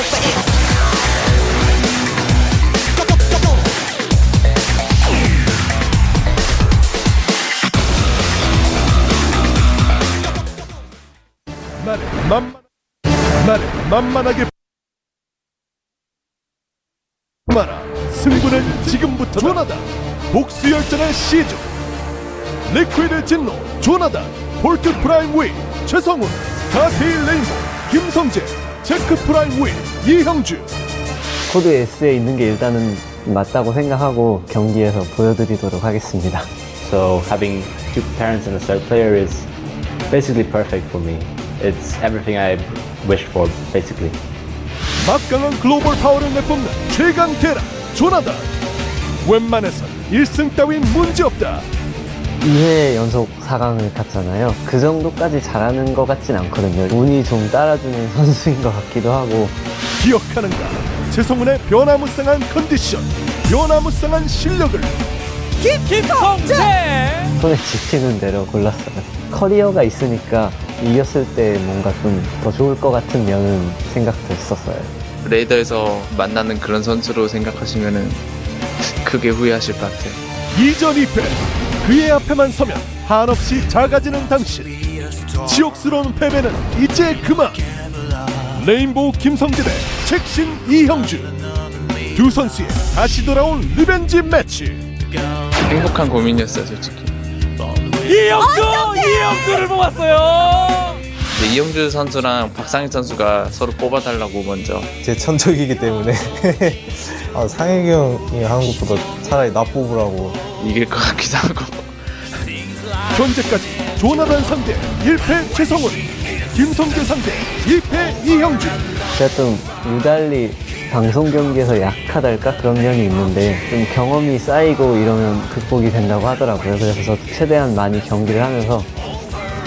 for it. 나를 만만하게 마라. 승부는 지금부터. 조나단 복수열전의 시작. 리퀴드 진로 조나단, 폴트 프라임 위 최성훈, 스타테일 레인보 김성재, 체크 프라임 위 이형주. 코드 S에 있는 게 일단은 맞다고 생각하고 경기에서 보여드리도록 하겠습니다. So having two parents and a star player is basically perfect for me. It's everything I wished for, basically. 막강한 글로벌 파워를 내뿜는 최강 대라 조나단. 웬만해선 1승 따윈 문제없다. 2회 연속 4강을 갔잖아요. 그 정도까지 잘하는 것 같진 않거든요. 운이 좀 따라주는 선수인 것 같기도 하고. 기억하는가 최성훈의 변화무쌍한 컨디션, 변화무쌍한 실력을. 김성재! 손에 집히는 대로 골랐어요. 커리어가 있으니까 이겼을 때 뭔가 좀 더 좋을 것 같은 면은 생각도 했었어요. 레이더에서 만나는 그런 선수로 생각하시면은 크게 후회하실 것 같아요. 2전 2패 그의 앞에만 서면 한없이 작아지는 당신. 지옥스러운 패배는 이제 그만. 레인보우 김성재 대 책신 이형주. 두 선수의 다시 돌아온 리벤지 매치. 행복한 고민이었어요, 솔직히. 이형주를 뽑았어요. 근데 이용주 선수랑 박상희 선수가 서로 뽑아달라고 먼저. 제 천적이기 때문에 상혁이 형이 하는 것보다 차라리 나 뽑으라고. 이길 것 같기도 하고. 현재까지 조나단 상대 1패 최성훈, 김성재 상대 2패 이형주. 제가 좀 유달리 방송 경기에서 약하달까 그런 면이 있는데 좀 경험이 쌓이고 이러면 극복이 된다고 하더라고요. 그래서 저도 최대한 많이 경기를 하면서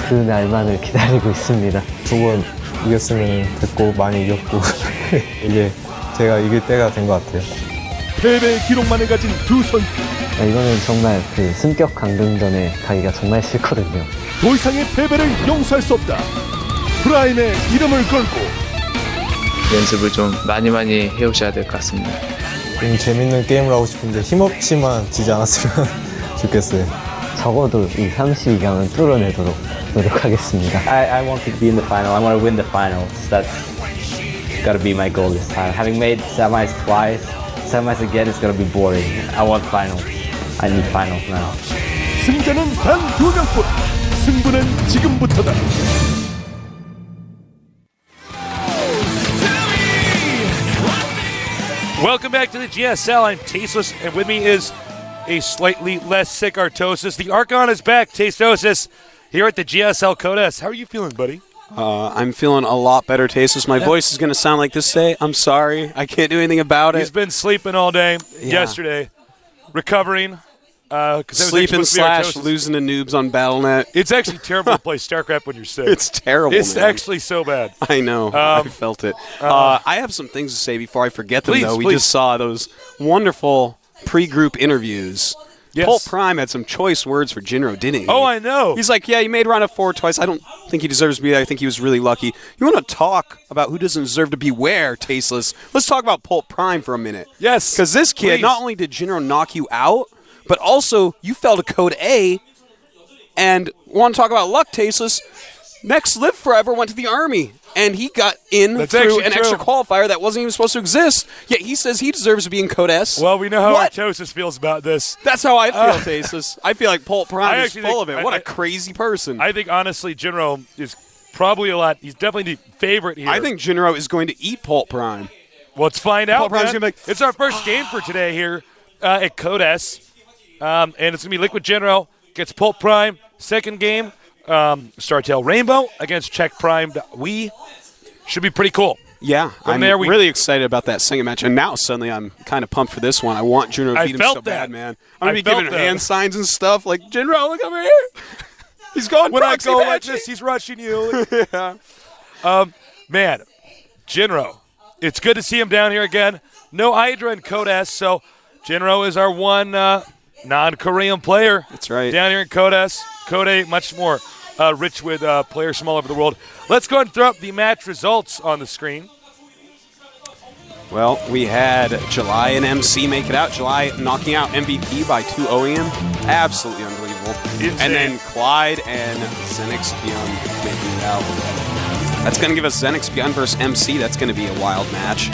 그 날만을 기다리고 있습니다. 2번 이겼으면 됐고 많이 이겼고 이제 제가 이길 때가 된 것 같아요. 패배의 기록만을 가진 두 선수. 이거는 정말 그 승격 강등전에 가기가 정말 싫거든요. 더 이상의 패배를 용서할 수 없다. 프라임의 이름을 걸고 연습을 좀 많이 해오셔야 될 것 같습니다. 좀 재밌는 게임을 하고 싶은데 힘없지만 지지 않았으면 좋겠어요. 적어도 이 32강은 뚫어내도록 노력하겠습니다. I want to be in the final. I want to win the finals. That's got to be my goal this time. Having made semis twice, semis again is going to be boring. I want finals. I need finals now. 승자는 단 2명뿐. 승부는 지금부터다. Welcome back to the GSL. I'm Tasteless, and with me is a slightly less sick Artosis. The Archon is back, Tastosis, here at the GSL Codes. How are you feeling, buddy? I'm feeling a lot better, Tasteless. My voice is going to sound like this today. I'm sorry. I can't do anything about it. He's been sleeping all day yesterday, recovering. Sleeping / losing to noobs on Battle.net. It's actually terrible to play StarCraft when you're sick. It's terrible, It's man. actually so bad. I know. I felt it. I have some things to say before I forget them, though. We just saw those wonderful pre-group interviews. Yes. Polt Prime had some choice words for Jinro, didn't he? Oh, I know. He's like, yeah, he made round of 4 twice. I don't think he deserves to be there. I think he was really lucky. You want to talk about who doesn't deserve to be where, Tasteless? Let's talk about Polt Prime for a minute. Yes. Because this kid, not only did Jinro knock you out, but also you fell to Code A, and want to talk about luck, Tasteless? Next Live Forever went to the Army, and he got in through an extra qualifier that wasn't even supposed to exist, yet he says he deserves to be in Code S. Well, we know how Artosis feels about this. That's how I feel, Tasteless. I feel like Polt Prime is full of it. What a crazy person. I think, honestly, Jinro is probably he's definitely the favorite here. I think Jinro is going to eat Polt Prime. Well, let's find out, Prime's gonna be like, it's our first game for today here at Code S. And it's going to be Liquid Jinro gets Polt Prime. Second game, Startail Rainbow against Czech Prime. We should be pretty cool. Yeah, I'm really excited about that second match. And now suddenly I'm kind of pumped for this one. I want Jinro to beat him so bad, man. I'm going to be giving hand signs and stuff like, Jinro, look over here. He's going when I go matching. like this, he's rushing you. Yeah. Man, Jinro, it's good to see him down here again. No Hydra in Code S, so Jinro is our one non-Korean player. That's right. Down here in Code S. Code A, much more rich with players from all over the world. Let's go ahead and throw up the match results on the screen. Well, we had July and MC make it out. July knocking out MVP by 2-0 him. Absolutely unbelievable. Insane. And then Clyde and Zenix Beyond making it out. That's going to give us Zenix Beyond versus MC. That's going to be a wild match.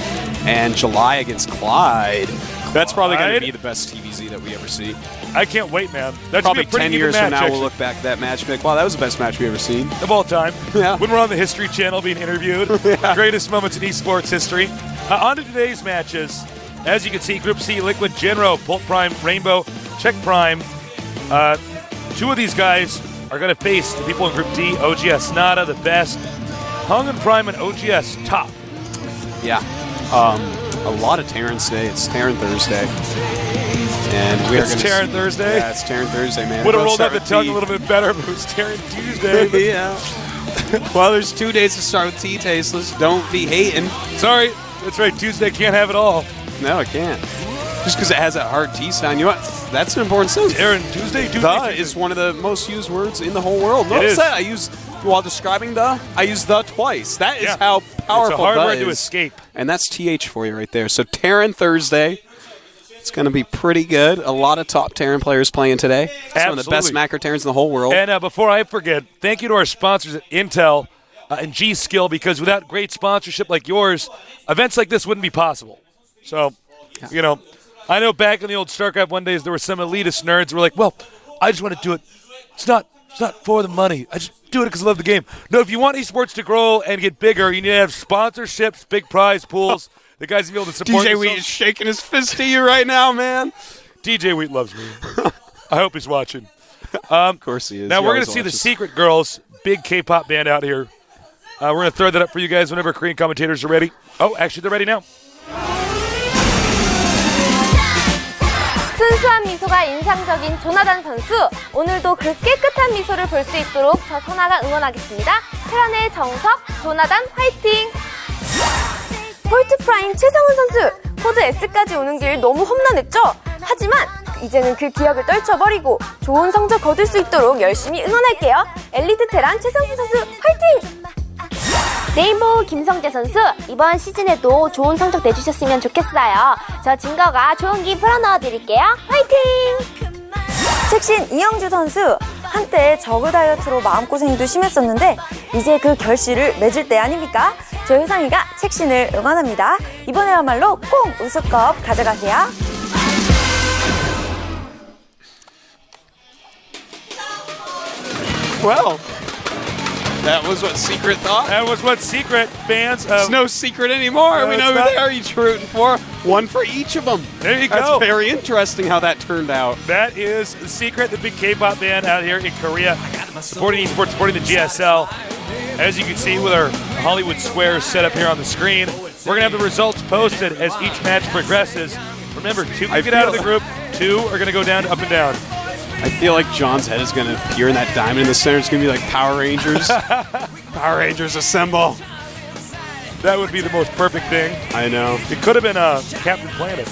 And July against Clyde. That's probably going to be the best TVZ that we ever see. I can't wait, man. That's Probably gonna be a 10 pretty years even from match, now, actually, we'll look back at that match and be like, wow, that was the best match we ever seen. of all time. Yeah. When we're on the History Channel being interviewed, greatest moments in esports history. On to today's matches. As you can see, Group C, Liquid, Jinro, Polt Prime, Rainbow, Czech Prime. Two of these guys are going to face the people in Group D, OGS Nada, the best. Hung and Prime and OGS top. Yeah. A lot of Terran today. It's Terran Thursday. And we are It's gonna Terran see- Thursday? Yeah, it's Terran Thursday, man. Would have Both rolled out start the with tongue T. a little bit better, but it was Terran Tuesday. but- Yeah. Well, there's 2 days to start with T, Tasteless. Don't be hating. Sorry, that's right. Tuesday can't have it all. No, it can't. Just because it has that hard T sound. You know what? That's an important sound. Terran Tuesday, The is one of the most used words in the whole world. Notice is. that I use, while describing I use the twice. That is Yeah. how powerful It's a hard the word to is. escape. And that's TH for you right there. So Terran Thursday. It's going to be pretty good. A lot of top Terran players playing today. Some of the best Absolutely. macro Terrans in the whole world. And before I forget, thank you to our sponsors at Intel and G-Skill, because without great sponsorship like yours, events like this wouldn't be possible. So, you know, I know back in the old StarCraft 1 days, there were some elitist nerds who were like, well, I just want to do it. It's not for the money. I just do it because I love the game. No, if you want esports to grow and get bigger, you need to have sponsorships, big prize pools. The guys will be able to support DJ Wheat themselves. is shaking his fist to you right now, man. DJ Wheat loves me. I hope he's watching. Of course he is. Now He we're going always to see the watches. Secret Girls, big K-pop band out here. We're going to throw that up for you guys whenever Korean commentators are ready. Oh, actually, they're ready now. 순수한 미소가 인상적인 조나단 선수, 오늘도 그 깨끗한 미소를 볼 수 있도록 저 소나가 응원하겠습니다. 테란의 정석, 조나단 화이팅! 폴트 프라임 최성훈 선수, 코드 S까지 오는 길 너무 험난했죠? 하지만 이제는 그 기억을 떨쳐버리고 좋은 성적 거둘 수 있도록 열심히 응원할게요. 엘리트 테란 최성훈 선수 화이팅! 레인보우 김성재 선수, 이번 시즌에도 좋은 성적 내주셨으면 좋겠어요. 저 진거가 좋은 기 풀어넣어드릴게요. 화이팅! 책신 이영주 선수, 한때 저그 다이어트로 마음고생도 심했었는데 이제 그 결실을 맺을 때 아닙니까? 저 효상이가 책신을 응원합니다. 이번에야말로 꼭 우승컵 가져가세요. Well, that was what Secret thought. That was what Secret fans of... It's no secret anymore. No, We it's know who not. they are each rooting for. One for each of them. There you That's go. very interesting how that turned out. That is the Secret, the big K-pop band out here in Korea, supporting esports, supporting the GSL. As you can see with our Hollywood squares set up here on the screen, we're going to have the results posted as each match progresses. Remember, 2 can get out of the group, 2 are going to go down, up and down. I feel like John's head is going to appear in that diamond in the center. It's going to be like Power Rangers. Power Rangers assemble. That would be the most perfect thing. I know. It could have been Captain Planet.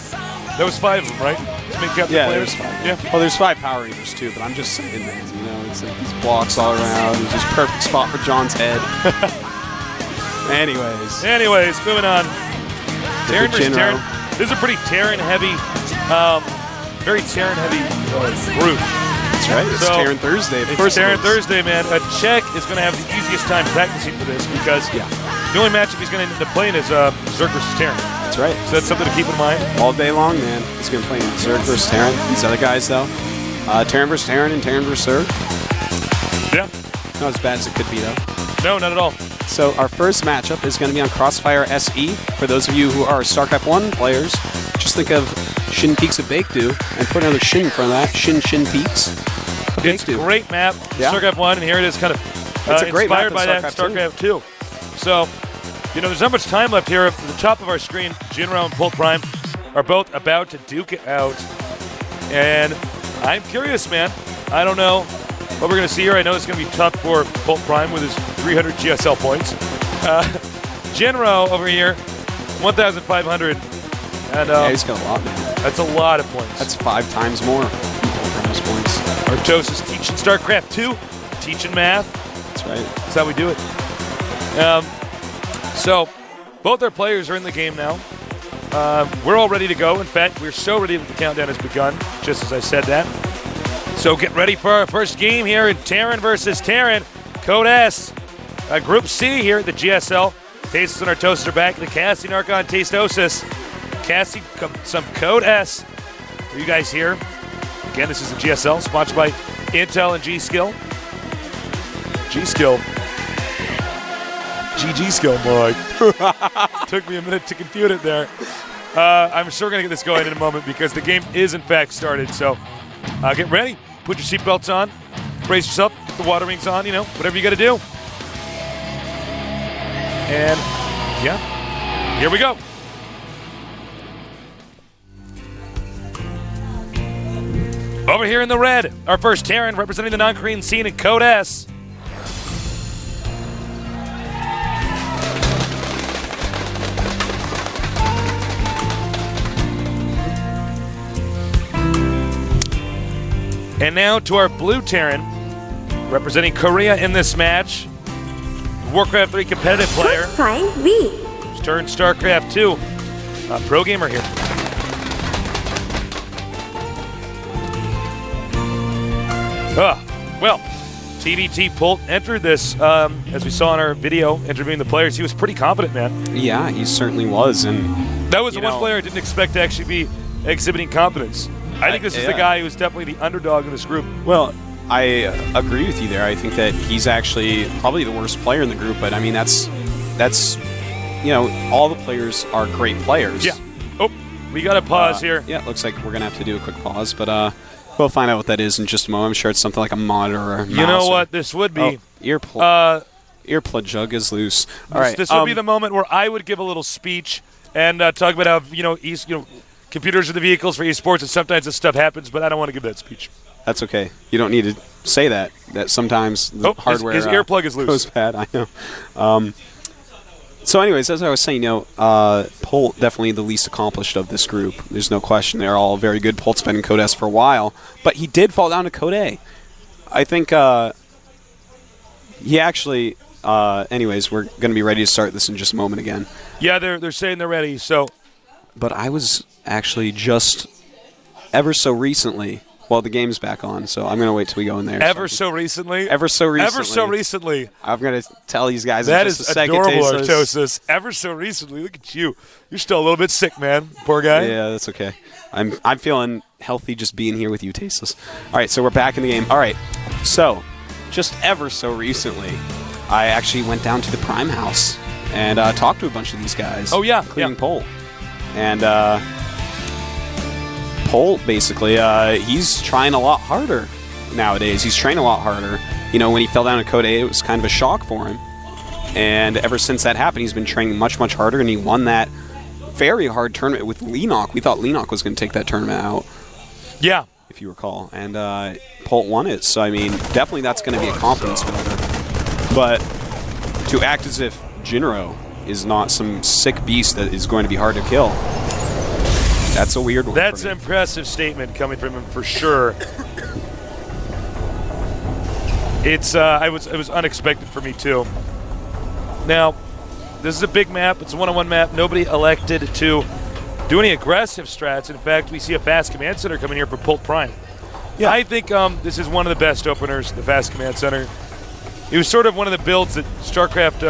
There was 5 of them, right? To make Captain Yeah, Planet. there's 5. Yeah. Well, there's 5 Power Rangers too, but I'm just saying, man, you know, it's like these blocks all around. It's just perfect spot for John's head. Anyways, Moving on. Terran versus Jinro. Terran. This is a pretty Terran-heavy, very Terran-heavy group. That's right. It's So, Terran Thursday. Of It's course it Terran is. Thursday, man. A Czech is going to have the easiest time practicing for this because the only matchup he's going to end up playing is Zerg versus Terran. That's right. So that's something to keep in mind. All day long, man. He's going to play Zerg versus Terran. These other guys, though, Terran versus Terran and Terran versus Zerg. Yeah. Not as bad as it could be, though. No, not at all. So our first matchup is going to be on Crossfire SE. For those of you who are StarCraft 1 players, just think of Shin Peaks of Baekdu and put another Shin in front of that. Shin Peaks of It's a Baekdu. great map, Yeah. StarCraft 1, and here it is kind of It's a great map inspired by in that StarCraft StarCraft 2. So, you know, there's not much time left here. At the top of our screen, Jinro and Polt Prime are both about to duke it out. And I'm curious, man. I don't know what we're going to see here. I know it's going to be tough for Polt Prime with his 300 GSL points. Jinro over here, 1,500. And Yeah, he's got a lot, man. that's a lot of points. That's 5 times more than those points. Artos is teaching StarCraft 2, teaching math. That's right. That's how we do it. So, both our players are in the game now. we're all ready to go. In fact, we're so ready that the countdown has begun, just as I said that. So get ready for our first game here in Terran versus Terran. Code S. Group C here at the GSL. Tastes and Artosis are back. The Cassie Narcon Tastosis. Cassie, some Code S for you guys here. Again, this is the GSL, sponsored by Intel and G-Skill. G-Skill. GG-Skill, more like. Took me a minute to compute it there. I'm sure we're going to get this going in a moment because the game is, in fact, started. So get ready. Put your seatbelts on. Brace yourself. Get the water rings on, whatever you got to do. And, yeah, here we go. Over here in the red, our first Terran representing the non-Korean scene in Code S. And now to our blue Terran, representing Korea in this match. Warcraft 3 competitive player. Prime V. Turned StarCraft 2. Pro gamer here. Well, TVT Polt entered this, as we saw in our video interviewing the players. He was pretty confident, man. Yeah, he certainly was. And that was the one player I didn't expect to actually be exhibiting confidence. I think this is the guy who's definitely the underdog in this group. Well, I agree with you there. I think that he's actually probably the worst player in the group. But I mean, that's all the players are great players. Yeah. Oh, we got to pause here. Yeah, it looks like we're gonna have to do a quick pause, but we'll find out what that is in just a moment. I'm sure it's something like a monitor or a mouse. You know what this would be? Earplug jug is loose. All right. This would be the moment where I would give a little speech and talk about how computers are the vehicles for esports, and sometimes this stuff happens, but I don't want to give that speech. That's okay. You don't need to say that. That sometimes the hardware his earplug is loose. Goes bad. I know. So, anyways, as I was saying, Polt definitely the least accomplished of this group. There's no question. They're all very good. Polt's been in Code S for a while, but he did fall down to Code A. I think he actually. Anyways, we're going to be ready to start this in just a moment again. Yeah, they're saying they're ready. So, but I was actually just ever so recently. Well, the game's back on, so I'm going to wait till we go in there. Ever so recently? Ever so recently. Ever so recently. I'm going to tell these guys that in just is a second. Adorable, Artosis. Ever so recently. Look at you. You're still a little bit sick, man. Poor guy. Yeah, that's okay. I'm feeling healthy just being here with you, Tasteless. All right, so we're back in the game. All right, so just ever so recently, I actually went down to the Prime House and talked to a bunch of these guys. Oh, yeah. Including Polt. And Polt, basically, he's trying a lot harder nowadays. He's training a lot harder. When he fell down to Code A, it was kind of a shock for him. And ever since that happened, he's been training much, much harder, and he won that very hard tournament with Lenok. We thought Lenok was going to take that tournament out. Yeah. If you recall. And Polt won it. So, I mean, definitely that's going to be a confidence builder. But to act as if Jinro is not some sick beast that is going to be hard to kill, that's a weird one. That's an impressive statement coming from him for sure. It was unexpected for me too. Now, this is a big map. It's a one-on-one map. Nobody elected to do any aggressive strats. In fact, we see a fast command center coming here for Polt Prime. Yeah, I think this is one of the best openers, the fast command center. It was sort of one of the builds that StarCraft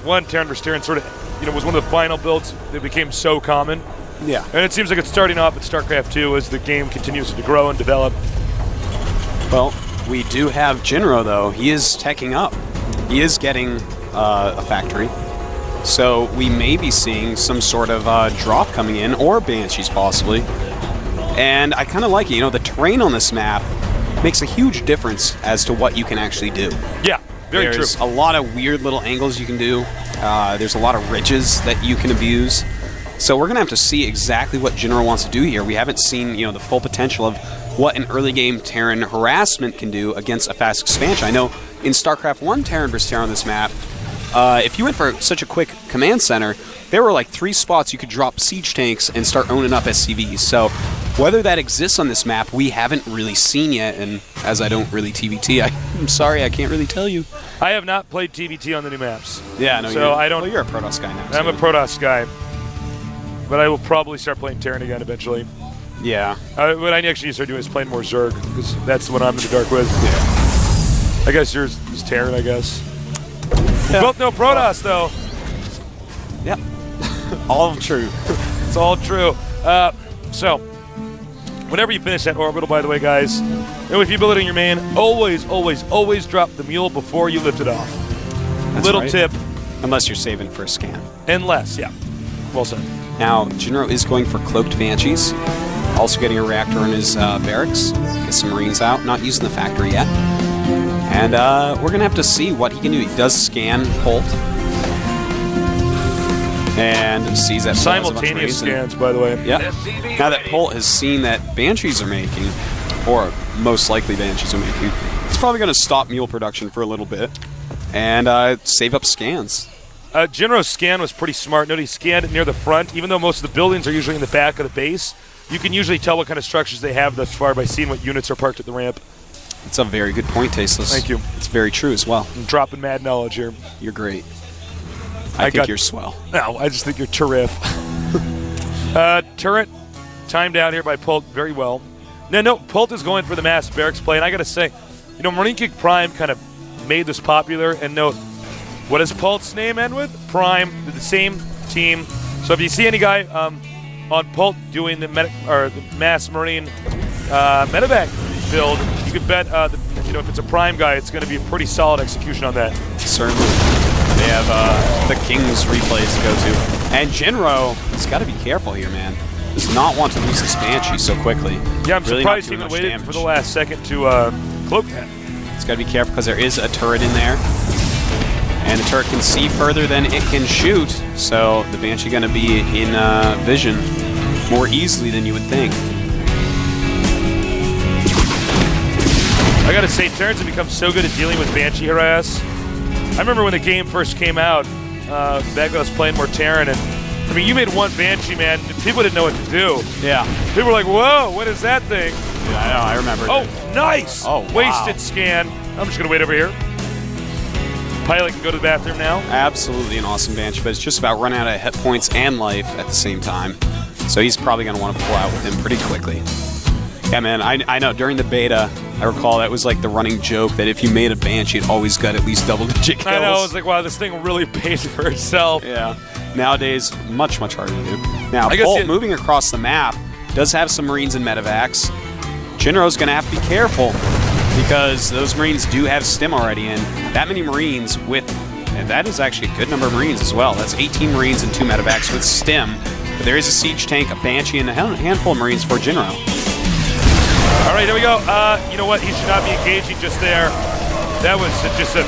1, Terran vs. Terran, sort of, was one of the final builds that became so common. Yeah. And it seems like it's starting off at StarCraft 2 as the game continues to grow and develop. Well, we do have Jinro, though. He is teching up. He is getting a factory. So we may be seeing some sort of drop coming in, or Banshees possibly. And I kind of like it. The terrain on this map makes a huge difference as to what you can actually do. Yeah, very true. There's a lot of weird little angles you can do. There's a lot of ridges that you can abuse. So we're going to have to see exactly what Jinro wants to do here. We haven't seen, the full potential of what an early game Terran harassment can do against a fast expansion. I know in StarCraft 1 Terran vs. Terran on this map, if you went for such a quick command center, there were like 3 spots you could drop siege tanks and start owning up SCVs. So whether that exists on this map, we haven't really seen yet. And as I don't really TVT, I'm sorry, I can't really tell you. I have not played TVT on the new maps. Yeah, no. So I don't. Well, you're a Protoss guy now. I'm a Protoss guy. but I will probably start playing Terran again eventually. Yeah. What I actually need to start doing is playing more Zerg, because that's what I'm in the dark with. Yeah. I guess yours is Terran, I guess. We both know Protoss, though. Yep. All true. It's all true. So, whenever you finish that orbital, by the way, guys, if you build it in your main, always, always, always drop the mule before you lift it off. That's Little right. tip. Unless you're saving for a scan. Unless, yeah. Well said. Now, Jinro is going for Cloaked Banshees. Also getting a reactor in his barracks. Get some Marines out. Not using the factory yet. And we're going to have to see what he can do. He does scan Polt. And sees that Polt has a bunch of Simultaneous Marines. scans, by the way. Yep. Now that Polt has seen that Banshees are making, or most likely Banshees are making, it's probably going to stop mule production for a little bit and save up scans. Jinro's scan was pretty smart. Note he scanned it near the front. Even though most of the buildings are usually in the back of the base, you can usually tell what kind of structures they have thus far by seeing what units are parked at the ramp. It's a very good point, Tasteless. Thank you. It's very true as well. I'm dropping mad knowledge here. You're great. I think you're swell. No, I just think you're terrific. Turret timed out here by Polt very well. No, Polt is going for the mass barracks play, and I got to say, Marine Kick Prime kind of made this popular. And note, what does Polt's name end with? Prime, the same team. So if you see any guy on Polt doing the mass Marine medevac build, you can bet if it's a Prime guy, it's going to be a pretty solid execution on that. Certainly. They have the King's replays to go to. And Jinro has got to be careful here, man. Does not want to lose this Banshee so quickly. Yeah, I'm Really surprised not he doing even much waited damage. for the last second to cloak that. It's got to be careful because there is a turret in there. And the turret can see further than it can shoot. So the Banshee going to be in vision more easily than you would think. I gotta say, Terrans have become so good at dealing with Banshee harass. I remember when the game first came out, back when I was playing more Terran, and I mean, you made one Banshee, man, and people didn't know what to do. Yeah. People were like, whoa, what is that thing? Yeah, I know, I remember. Oh, nice! Oh, wow. Wasted scan. I'm just gonna wait over here. Pilot can go to the bathroom now. Absolutely an awesome Banshee, but it's just about running out of hit points and life at the same time. So he's probably going to want to pull out with him pretty quickly. Yeah, man, I know. During the beta, I recall that was like the running joke that if you made a Banshee, it always got at least double-digit kills. I know, I was like, wow, this thing really pays for itself. Yeah. Nowadays, much, much harder to do. Now, I guess Polt, moving across the map, does have some Marines and medevacs. Jinro's going to have to be careful because those Marines do have stim already, and that many Marines and that is actually a good number of Marines as well. That's 18 Marines and 2 medevacs with stim. But there is a siege tank, a Banshee, and a handful of Marines for Jinro. All right, here we go. You know what? He should not be engaging just there. That was just a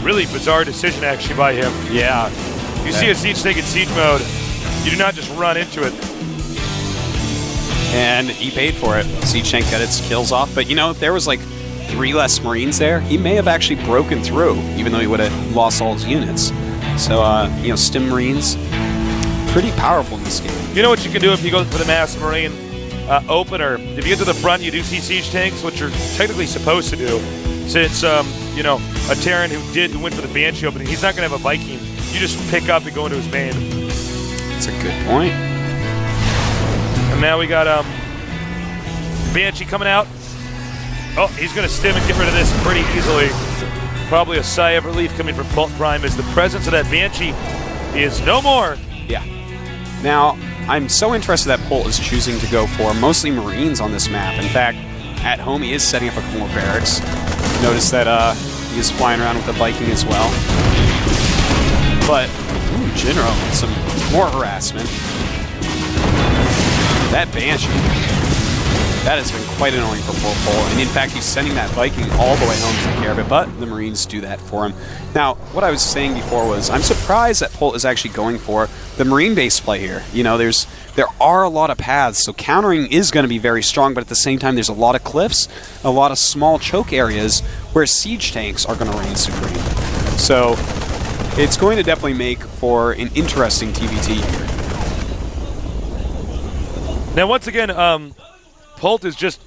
really bizarre decision, actually, by him. Yeah. You see a siege tank in siege mode, you do not just run into it. And he paid for it. Siege tank got its kills off. But, if there was like 3 less Marines there, he may have actually broken through, even though he would have lost all his units. So, stim Marines, pretty powerful in this game. You know what you can do if you go for the mass Marine opener? If you get to the front, you do see siege tanks, which you're technically supposed to do. Since, a Terran who went for the Banshee opening, he's not going to have a Viking. You just pick up and go into his main. That's a good point. And now we got Banshee coming out. Oh, he's going to stim and get rid of this pretty easily. Probably a sigh of relief coming from Polt Prime as the presence of that Banshee is no more. Yeah. Now, I'm so interested that Polt is choosing to go for mostly Marines on this map. In fact, at home he is setting up a couple more barracks. Notice that he is flying around with the Viking as well. But, Jinro, some more harassment. That Banshee, that has been quite annoying for Polt. And in fact, he's sending that Viking all the way home to take care of it, but the Marines do that for him. Now, what I was saying before was, I'm surprised that Polt is actually going for the Marine-based play here. There are a lot of paths, so countering is going to be very strong, but at the same time, there's a lot of cliffs, a lot of small choke areas where siege tanks are going to reign supreme. So, it's going to definitely make for an interesting TVT here. Now, once again, Polt is just,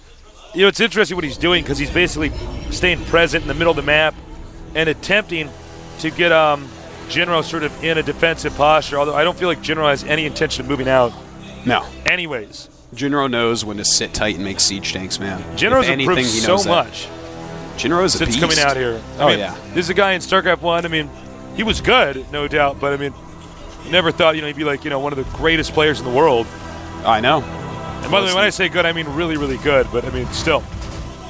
it's interesting what he's doing because he's basically staying present in the middle of the map and attempting to get Jinro sort of in a defensive posture, although I don't feel like Jinro has any intention of moving out. No. Anyways, Jinro knows when to sit tight and make siege tanks, man. Jinro's If anything, improved he so knows that. much Jinro is a since beast. coming out here. I mean, yeah. This is a guy in StarCraft 1. I mean, he was good, no doubt, but I mean, never thought, he'd be like, one of the greatest players in the world. I know. And by the way, when I say good, I mean really, really good, but I mean, still.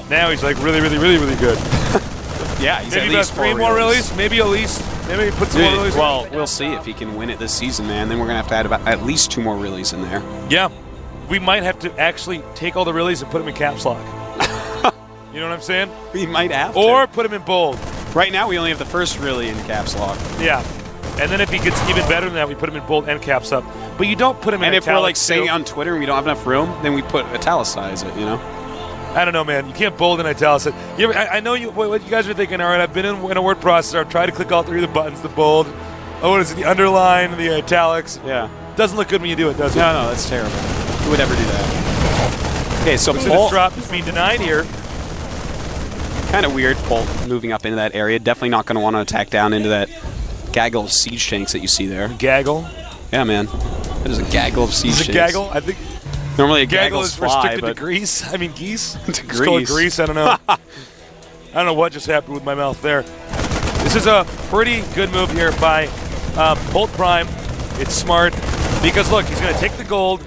Now he's like really, really, really, really good. Yeah, he's Maybe at about least 3 4 more releases. release, maybe at least, maybe put some more releases. Well, we'll see if he can win it this season, man. Then we're going to have to add about at least 2 more releases in there. Yeah. We might have to actually take all the releases and put them in caps lock. You know what I'm saying? We might have to. Or put them in bold. Right now, we only have the first really in caps lock. Yeah. And then if he gets even better than that, we put him in bold and caps up. But you don't put him in And if we're like italics, saying too. on Twitter and we don't have enough room, then we put italicize it, I don't know, man. You can't bold and italicize. I know what you guys are thinking. All right, I've been in a word processor. I've tried to click all 3 of the buttons, the bold, what is it, the underline, and the italics. Yeah. Doesn't look good when you do it, does it? No, that's terrible. Who would ever do that? Okay, so Looks like Polt, this drop is being denied here. kind of weird, Polt moving up into that area. Definitely not going to want to attack down into that gaggle of siege tanks that you see there. Gaggle. Yeah, man. That is a gaggle of siege Is it tanks. gaggle? I think Normally a gaggle gaggle's is fly, restricted but to grease. I mean geese. To Just call it grease. grease. I don't know. I don't know what just happened with my mouth there. This is a pretty good move here by Polt Prime. It's smart because look, he's going to take the gold.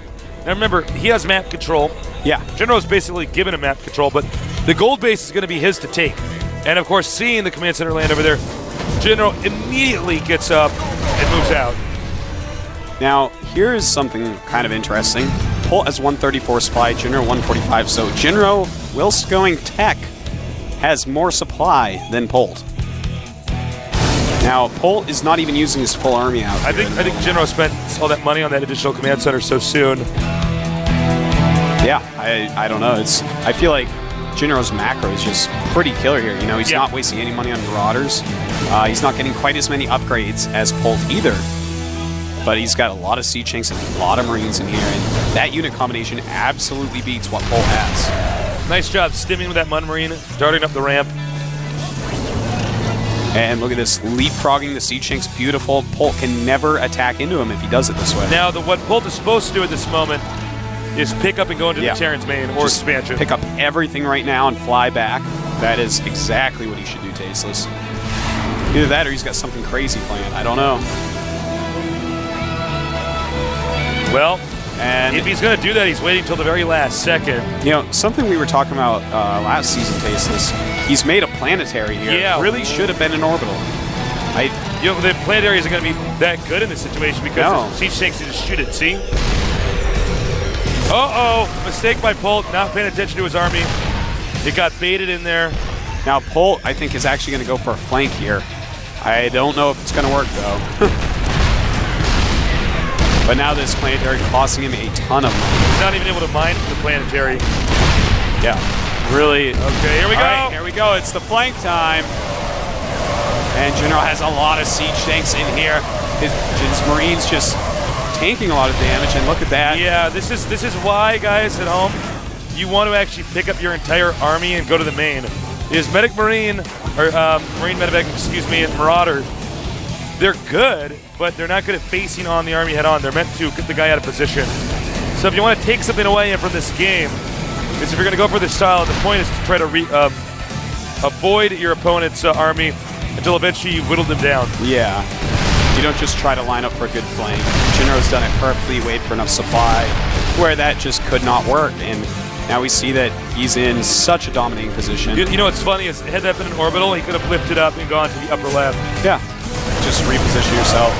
Now remember, he has map control. yeah. Jinro's basically given him map control, but the gold base is going to be his to take. And of course, seeing the command center land over there, Jinro immediately gets up and moves out. Now, here is something kind of interesting. Polt has 134 supply, Jinro 145. So Jinro, whilst going tech, has more supply than Polt. Now, Polt is not even using his full army out. I think Jinro spent all that money on that additional command center so soon. Yeah, I don't know. I feel like Jinro's macro is just pretty killer here. He's Yeah. not wasting any money on Marauders. He's not getting quite as many upgrades as Polt either. But he's got a lot of siege tanks and a lot of Marines in here, and that unit combination absolutely beats what Polt has. Nice job stimming with that Mun Marine, darting up the ramp. And look at this, leapfrogging the siege tanks, beautiful. Polt can never attack into him if he does it this way. Now, what Polt is supposed to do at this moment is pick up and go into Yeah. the Terran's main or Just expansion. pick up everything right now and fly back. That is exactly what he should do, Tasteless. Either that or he's got something crazy planned. I don't know. Well, And if he's going to do that, he's waiting till the very last second. something we were talking about last season, Tasteless, he's made a planetary here. Yeah. Really should have been an orbital. The planetary isn't going to be that good in this situation because No. the siege tanks can just shoot it, see? Uh-oh, mistake by Polt, not paying attention to his army. It got baited in there. Now, Polt, I think, is actually going to go for a flank here. I don't know if it's going to work, though. But now this planetary costing him a ton of money. He's not even able to mine the planetary. Yeah, really. Okay, here we go. All right, here we go. It's the flank time. And Jinro has a lot of siege tanks in here. His Marines just tanking a lot of damage, and look at that. Yeah, this is why, guys at home, you want to actually pick up your entire army and go to the main. Is Medic Marine, or Marine Medivac, excuse me, and Marauder, they're good, but they're not good at facing on the army head on. They're meant to get the guy out of position. So if you want to take something away from this game, is if you're going to go for this style, the point is to try to avoid your opponent's army until eventually you whittle them down. Yeah. You don't just try to line up for a good flank. Jinro's done it perfectly, wait for enough supply, where that just could not work. And now we see that he's in such a dominating position. You know what's funny is had that been an orbital, he could have lifted up and gone to the upper left. Yeah. Just reposition yourself.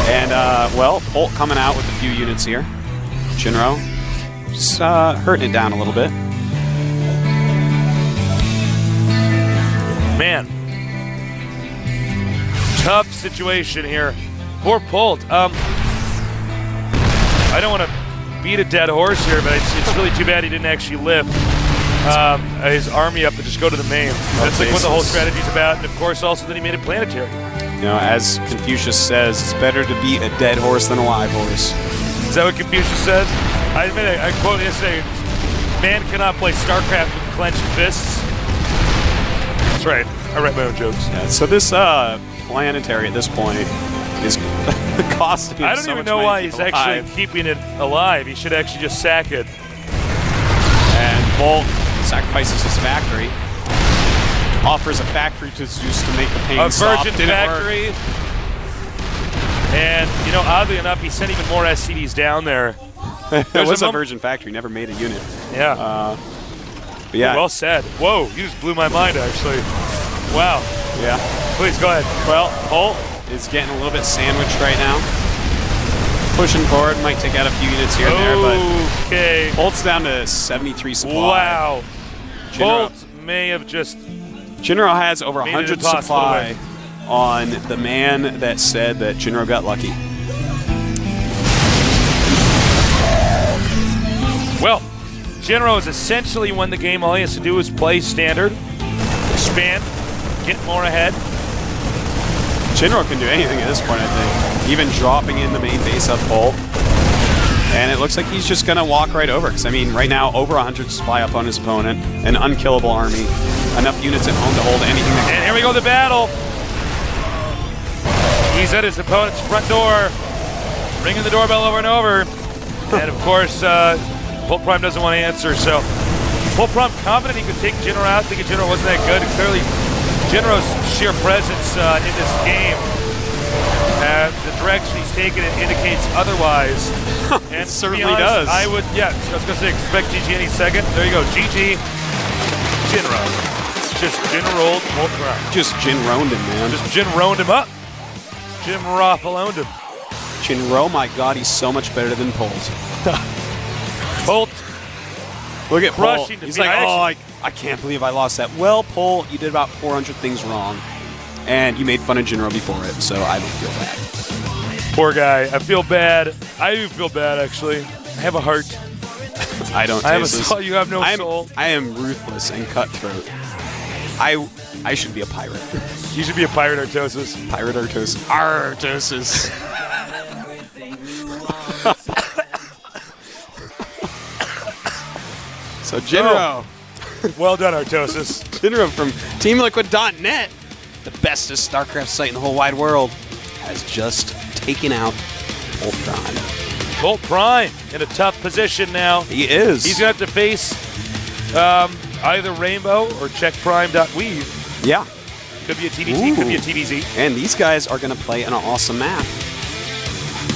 And, well, Polt coming out with a few units here. Jinro just hurting it down a little bit. Man. Tough situation here for Polt. I don't want to beat a dead horse here, but it's really too bad he didn't actually lift his army up and just go to the main. That's like what the whole strategy's about, and of course also that he made it planetary. As Confucius says, it's better to beat a dead horse than a live horse. Is that what Confucius says? I quote yesterday, man cannot play StarCraft with clenched fists. That's right. I write my own jokes. Yeah, so this planetary at this point is Costing him I don't so even much know money why to he's keep alive. actually keeping it alive. He should actually just sack it. And Polt sacrifices his factory. Offers a factory to Zeus to make the pain A stop. virgin Didn't work. factory. And, you know, oddly enough, he sent even more SCDs down there. It There's was a a virgin factory. Never made a unit. Yeah. But yeah. Well said. Whoa, you just blew my mind, actually. Wow. Yeah. Please, go ahead. Well, Polt is getting a little bit sandwiched right now. Pushing forward, might take out a few units here and there, but Okay. Polt's down to 73 supply. Wow. Jinro, Polt may have just... Jinro has over Made it 100 impossible to supply win. on the man that said that Jinro got lucky. Well, Jinro has essentially won the game. All he has to do is play standard, expand, get more ahead. Jinro can do anything at this point, I think. Even dropping in the main base of Polt. And it looks like he's just going to walk right over. Because, I mean, right now, over 100 supply up on his opponent. An unkillable army. Enough units at home to hold anything that And here we go, the battle. He's at his opponent's front door, ringing the doorbell over and over. And, of course, Polt Prime doesn't want to answer. So Polt Prime confident he could take Jinro out, thinking Jinro wasn't that good. And clearly, Jinro's sheer presence in this game, the direction he's taken it indicates otherwise. And It certainly to be honest, does. I was going to say, expect GG any second. There you go, GG, Jinro. Just Jinro Polt Prime. just Jinro'd him, man. Just Jinro'd him up. Jim Roth-aloned him. Jinro, my God, he's so much better than Polt. Polt, Look at Polt. Crushing He's defeat. like, I can't believe I lost that. Well, Polt, you did about 400 things wrong. And you made fun of Jinro before it, so I don't feel bad. poor guy. I feel bad. I do feel bad, actually. I have a heart. I don't I have a taste this. soul. You have no soul. I am ruthless and cutthroat. I should be a pirate. You should be a pirate, Artosis. Pirate Artosis. Artosis. So Jinro. Well done, Artosis. Jinro from TeamLiquid.net, the bestest StarCraft site in the whole wide world, has just taken out Polt Prime. Polt Prime in a tough position now. He is. He's going to have to face either Rainbow or CheckPrime.weave. Yeah. Could be a TBT, could be a Ooh. TBZ. And these guys are going to play an awesome map.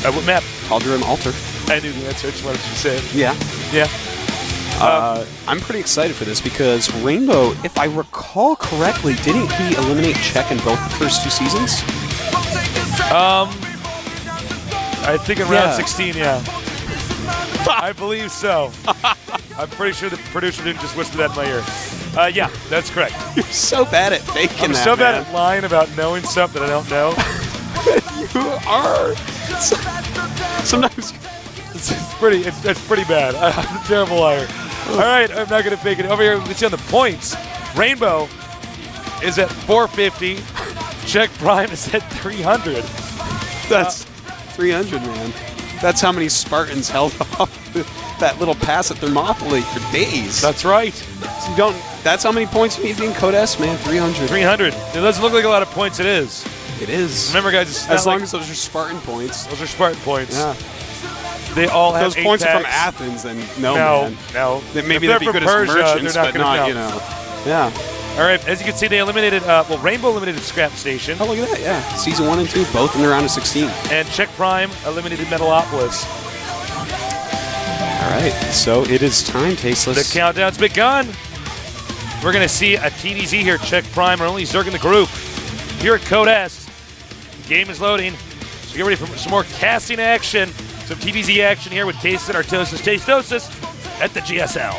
What map? Tal'Darim Altar. I knew the answer. I just wanted you to say it. Yeah. Yeah. I'm pretty excited for this because Rainbow, if I recall correctly, didn't he eliminate Check in both the first two seasons? I think in round 16, yeah. I believe so. I'm pretty sure the producer didn't just whisper that in my ear. Yeah, that's correct. You're so bad at faking I'm that, so bad man. at lying about knowing something I don't know. You are. Sometimes. It's pretty bad. I'm a terrible liar. All right, I'm not going to fake it. Over here, we see on the points, Rainbow is at 450. Check Prime is at 300. That's 300, man. That's how many Spartans held off that little pass at Thermopylae for days. That's right. So you don't. That's how many points you need to be in Code S, man. 300. 300. It doesn't look like a lot of points. It is. It is. Remember, guys, it's not as long like- as those are Spartan points. Those are Spartan points. Yeah. They all have Those points are from Apex. Athens, then no, No, man. no. Maybe If they're they'd be from good Persia, as merchants, they're not but gonna not, know. you know. Yeah. All right, as you can see, they eliminated, Rainbow eliminated Scrap Station, Oh, look at that. Yeah. Season 1 and 2, both in the round of 16. and Check Prime eliminated Metalopolis. All right. So it is time, The Tasteless. countdown's begun. We're going to see a TDZ here. Check Prime are only zerging the group. Here at Code S, game is loading. So get ready for some more casting action, some TDZ action here with Taste and Artosis. Tastosis at the GSL.